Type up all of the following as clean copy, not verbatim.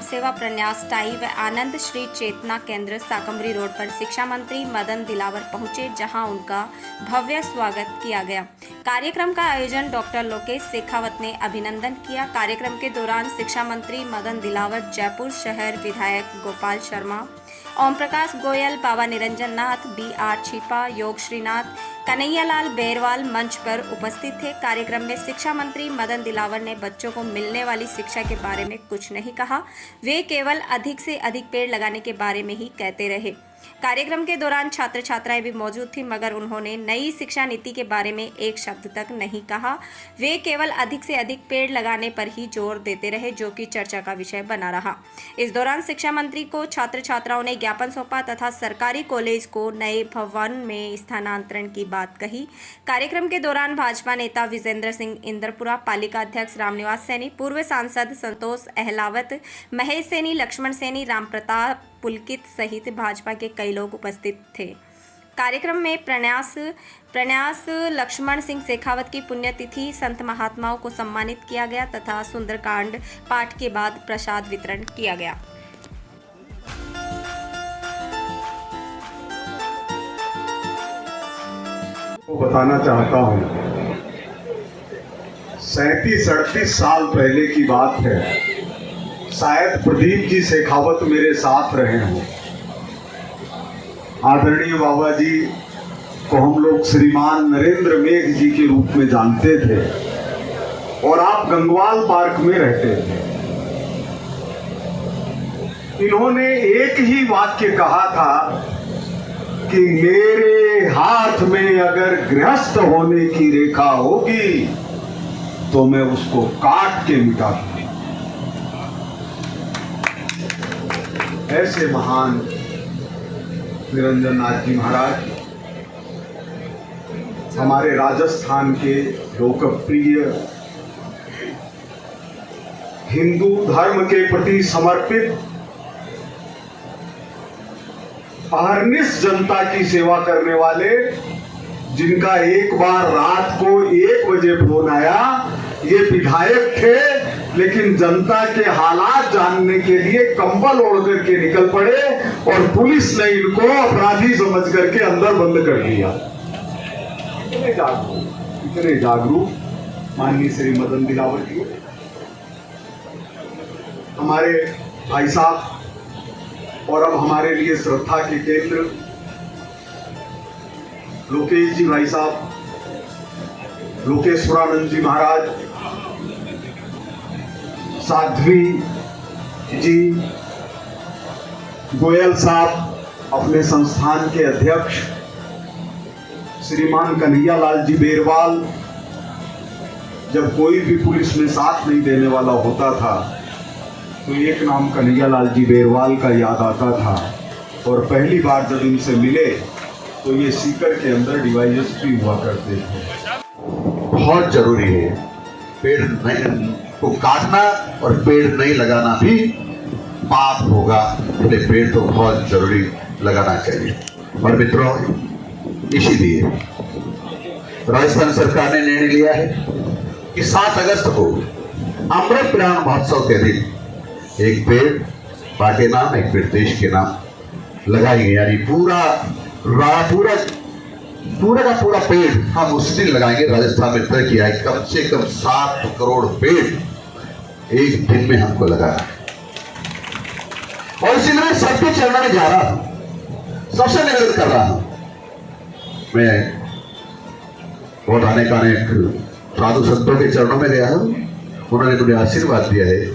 सेवा प्रन्यास टाई व आनंद श्री चेतना केंद्र साकम्बरी रोड पर शिक्षा मंत्री मदन दिलावर पहुंचे, जहां उनका भव्य स्वागत किया गया। कार्यक्रम का आयोजन डॉक्टर लोकेश शेखावत ने अभिनंदन किया। कार्यक्रम के दौरान शिक्षा मंत्री मदन दिलावर, जयपुर शहर विधायक गोपाल शर्मा, ओम प्रकाश गोयल, बाबा निरंजन नाथ, BR छिपा, योग श्रीनाथ, कन्हैयालाल बेरवाल मंच पर उपस्थित थे। कार्यक्रम में शिक्षा मंत्री मदन दिलावर ने बच्चों को मिलने वाली शिक्षा के बारे में कुछ नहीं कहा, वे केवल अधिक से अधिक पेड़ लगाने के बारे में ही कहते रहे। कार्यक्रम के दौरान छात्र छात्राएं भी मौजूद थी, मगर उन्होंने नई शिक्षा नीति के बारे में एक शब्द तक नहीं कहा। वे केवल अधिक से अधिक पेड़ लगाने पर ही जोर देते रहे, जो कि चर्चा का विषय बना रहा। इस दौरान शिक्षा मंत्री को छात्र छात्राओं ने ज्ञापन सौंपा तथा सरकारी कॉलेज को नए भवन में स्थानांतरण की बात कही। कार्यक्रम के दौरान भाजपा नेता विजेंद्र सिंह इंद्रपुरा, पालिका अध्यक्ष रामनिवास सैनी, पूर्व सांसद संतोष अहलावत, महेश सैनी, लक्ष्मण सैनी, राम प्रताप पुलकित सहित भाजपा के कई लोग उपस्थित थे। कार्यक्रम में प्रन्यास लक्ष्मण सिंह शेखावत की पुण्यतिथि, संत महात्माओं को सम्मानित किया गया तथा सुंदरकांड पाठ के बाद प्रसाद वितरण किया गया। बताना चाहता हूँ, 37-38 साल पहले की बात है। शायद प्रदीप जी शेखावत मेरे साथ रहे हों। आदरणीय बाबा जी को हम लोग श्रीमान नरेंद्र मेघ जी के रूप में जानते थे और आप गंगवाल पार्क में रहते थे। इन्होंने एक ही वाक्य कहा था कि मेरे हाथ में अगर गृहस्थ होने की रेखा होगी तो मैं उसको काट के मिटा दूंगा। ऐसे महान निरंजन नाथ जी महाराज हमारे राजस्थान के लोकप्रिय हिंदू धर्म के प्रति समर्पित अहर्निश जनता की सेवा करने वाले, जिनका एक बार रात को 1 बजे फोन आया। ये विधायक थे, लेकिन जनता के हालात जानने के लिए कंबल ओढ़ करके निकल पड़े और पुलिस ने इनको अपराधी समझ करके अंदर बंद कर दिया। इतने जागरूक माननीय श्री मदन दिलावर जी, हमारे भाई साहब और अब हमारे लिए श्रद्धा के केंद्र लोकेश जी भाई साहब, लोकेश्वरानंद जी महाराज, साध्वी जी, गोयल साहब, अपने संस्थान के अध्यक्ष श्रीमान कन्हैयालाल जी बेरवाल। जब कोई भी पुलिस में साथ नहीं देने वाला होता था तो एक नाम कन्हैयालाल जी बेरवाल का याद आता था। और पहली बार जब इनसे मिले तो ये सीकर के अंदर DYSP हुआ करते थे। बहुत जरूरी है पेड़ को काटना और पेड़ नहीं लगाना भी पाप होगा, इसलिए पेड़ तो बहुत जरूरी लगाना चाहिए। और मित्रों, इसीलिए राजस्थान सरकार ने निर्णय लिया है कि 7 अगस्त को अमृत प्राण महोत्सव के दिन एक पेड़ मां के नाम, एक पेड़ देश के नाम लगाएंगे। यानी पूरा का पूरा पेड़ हम उस दिन लगाएंगे। राजस्थान में तय किया है कम से कम 7 करोड़ पेड़ एक दिन में हमको लगाना है। और इसीलिए मैं सबके चरणों में जा रहा हूं, सबसे निवेदन कर रहा हूं। मैं बहुत अनेक साधु संतों के चरणों में गया हूं, उन्होंने मुझे आशीर्वाद दिया है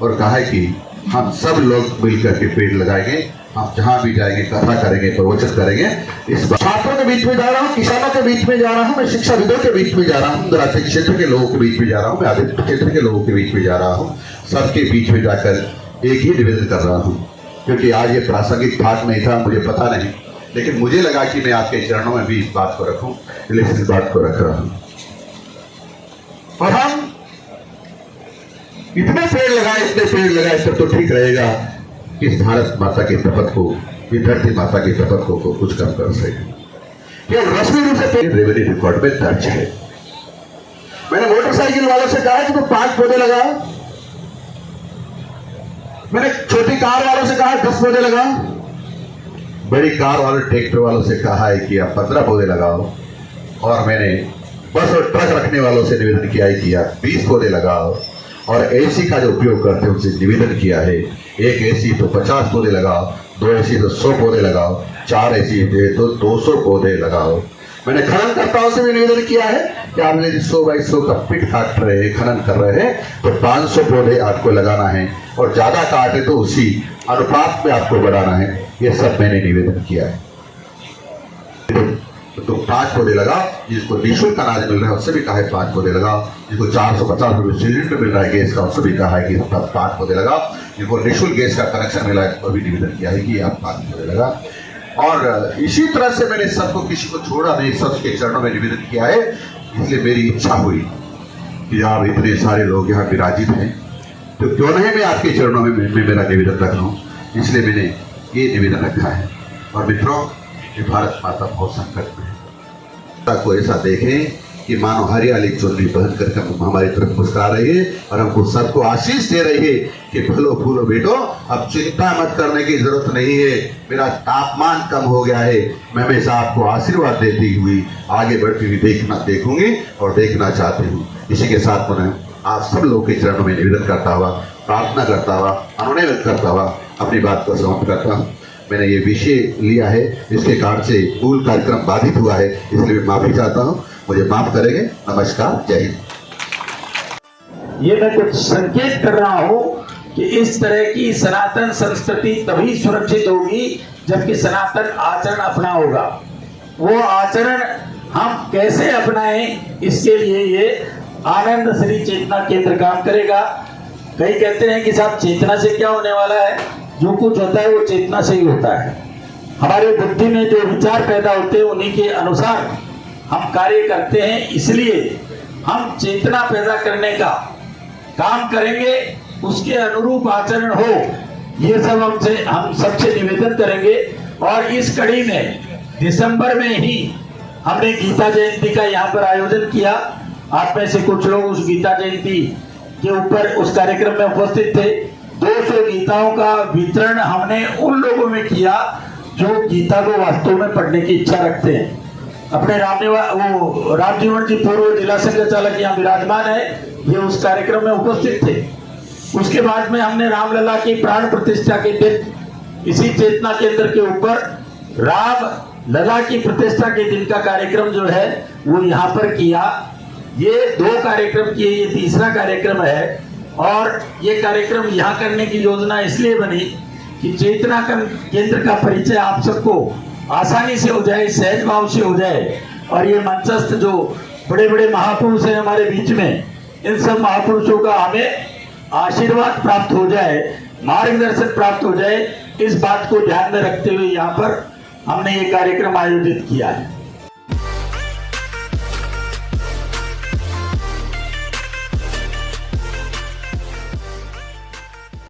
और कहा है कि हम सब लोग मिलकर के पेड़ लगाएंगे। हम जहां भी जाएंगे कथा करेंगे, प्रवचन करेंगे। इस छात्रों के बीच में जा रहा हूं, किसानों के बीच में जा रहा हूं, मैं शिक्षाविदों के बीच में जा रहा हूं, आर्थिक क्षेत्र के लोगों के बीच में जा रहा हूं, मैं आदित्य क्षेत्र के लोगों के बीच में जा रहा हूं। सबके बीच में जाकर एक ही निवेदन कर रहा हूं, क्योंकि आज ये प्रासंगिक पाठ नहीं था, मुझे पता नहीं, लेकिन मुझे लगा कि मैं आपके चरणों में भी इस बात को रखूं, इसलिए इस बात को रख रहा हूं। और हम इतने पेड़ लगाए तब तो ठीक रहेगा कि इस भारत माता के शपथ को, इस धरती माता की शपथ को कुछ कम कर सके। ये रस्मी रूप से रेवेन्यू रिकॉर्ड में दर्ज है। मैंने मोटरसाइकिल वालों से कहा कि तो 5 पौधे लगाओ, मैंने छोटी कार वालों से कहा 10 पौधे लगाओ, बड़ी कार वाले ट्रैक्टर वालों से कहा है कि आप 15 पौधे लगाओ, और मैंने बस और ट्रक रखने वालों से निवेदन किया है कि आप 20 पौधे लगाओ, और एसी का जो उपयोग करते हैं उनसे निवेदन किया है एक एसी तो 50 पौधे लगाओ, 2 एसी तो 100 पौधे लगाओ, 4 एसी तो 200 पौधे लगाओ। मैंने खनन कर्ताओं से भी निवेदन किया है कि आप यदि 100 बाई 100 का पिट काट रहे हैं, खनन कर रहे हैं, तो 500 पौधे आपको लगाना है, और ज्यादा काटे तो उसी अनुपात में आपको बढ़ाना है। ये सब मैंने निवेदन किया है। तो 5 पौधे लगाओ, जिसको निःशुल्क अनाज मिल रहा है उससे भी कहा है 5 पौधे लगाओ, जिसको 450 रुपये सिलेंडर मिल रहा है गैस का उससे भी कहा है कि 5 पौधे लगाओ, जिनको निःशुल्क गैस का कनेक्शन मिला है वो भी निवेदन किया है कि आप 5 पौधे लगाओ। और इसी तरह से मैंने सबको, किसी को छोड़ा नहीं, सबके चरणों में निवेदन किया है। इसलिए मेरी इच्छा हुई कि आप इतने सारे लोग यहाँ विराजित हैं, तो क्यों नहीं मैं आपके चरणों में मेरा निवेदन रख लूँ, इसलिए मैंने ये निवेदन रखा है। और मित्रों, ये भारत माता बहुत संकट में है, को ऐसा देखें कि मानो हरियाली चुनरी पहन कर हमारी तरफ मुस्कुरा रही है और हमको सबको आशीष दे रही है कि फलो फूलो बेटो, अब चिंता मत करने की जरूरत नहीं है, मेरा तापमान कम हो गया है, मैं हमेशा आपको आशीर्वाद देती हुई आगे बढ़ती हुई देखूंगी और देखना चाहती हूँ। इसी के साथ मैं आप सब लोग के चरणों में निवेदन करता हुआ, प्रार्थना करता हुआ, अनुनय करता हुआ अपनी बात को समाप्त करता हूँ। मैंने ये विषय लिया है, इसके कारण से मूल कार्यक्रम बाधित हुआ है, इसलिए मैं माफी चाहता हूँ, मुझे माफ करेंगे। नमस्कार, जय हिंद। ये मैं कुछ संकेत कर रहा हूँ कि इस तरह की सनातन संस्कृति तभी सुरक्षित होगी जबकि सनातन आचरण अपना होगा। वो आचरण हम कैसे अपनाएं, इसके लिए ये आनंद श्री चेतना केंद्र काम करेगा। कई कहते हैं कि साहब चेतना से क्या होने वाला है, जो कुछ होता है वो चेतना से ही होता है। हमारे बुद्धि में जो विचार पैदा होते हैं उन्हीं के अनुसार हम कार्य करते हैं, इसलिए हम चेतना पैदा करने का काम करेंगे, उसके अनुरूप आचरण हो, ये सब हम सबसे निवेदन करेंगे। और इस कड़ी में दिसंबर में ही हमने गीता जयंती का यहाँ पर आयोजन किया। आप में से कुछ लोग उस गीता जयंती के ऊपर उस कार्यक्रम में उपस्थित थे। 200 गीताओं का वितरण हमने उन लोगों में किया जो गीता को वास्तव में पढ़ने की इच्छा रखते हैं। अपने रामजीवन जी पूर्व जिला संघचालक यहाँ विराजमान है, ये उस कार्यक्रम में उपस्थित थे। उसके बाद में हमने रामलला की प्राण प्रतिष्ठा के दिन इसी चेतना केंद्र के ऊपर राम लला की प्रतिष्ठा के दिन का कार्यक्रम जो है वो यहाँ पर किया। ये 2 कार्यक्रम किए, ये तीसरा कार्यक्रम है। और ये कार्यक्रम यहाँ करने की योजना इसलिए बनी कि चेतना केंद्र का परिचय आप सबको आसानी से हो जाए, सहज भाव से हो जाए, और ये मंचस्थ जो बड़े बड़े महापुरुष हैं हमारे बीच में, इन सब महापुरुषों का हमें आशीर्वाद प्राप्त हो जाए, मार्गदर्शन प्राप्त हो जाए, इस बात को ध्यान में रखते हुए यहाँ पर हमने ये कार्यक्रम आयोजित किया है।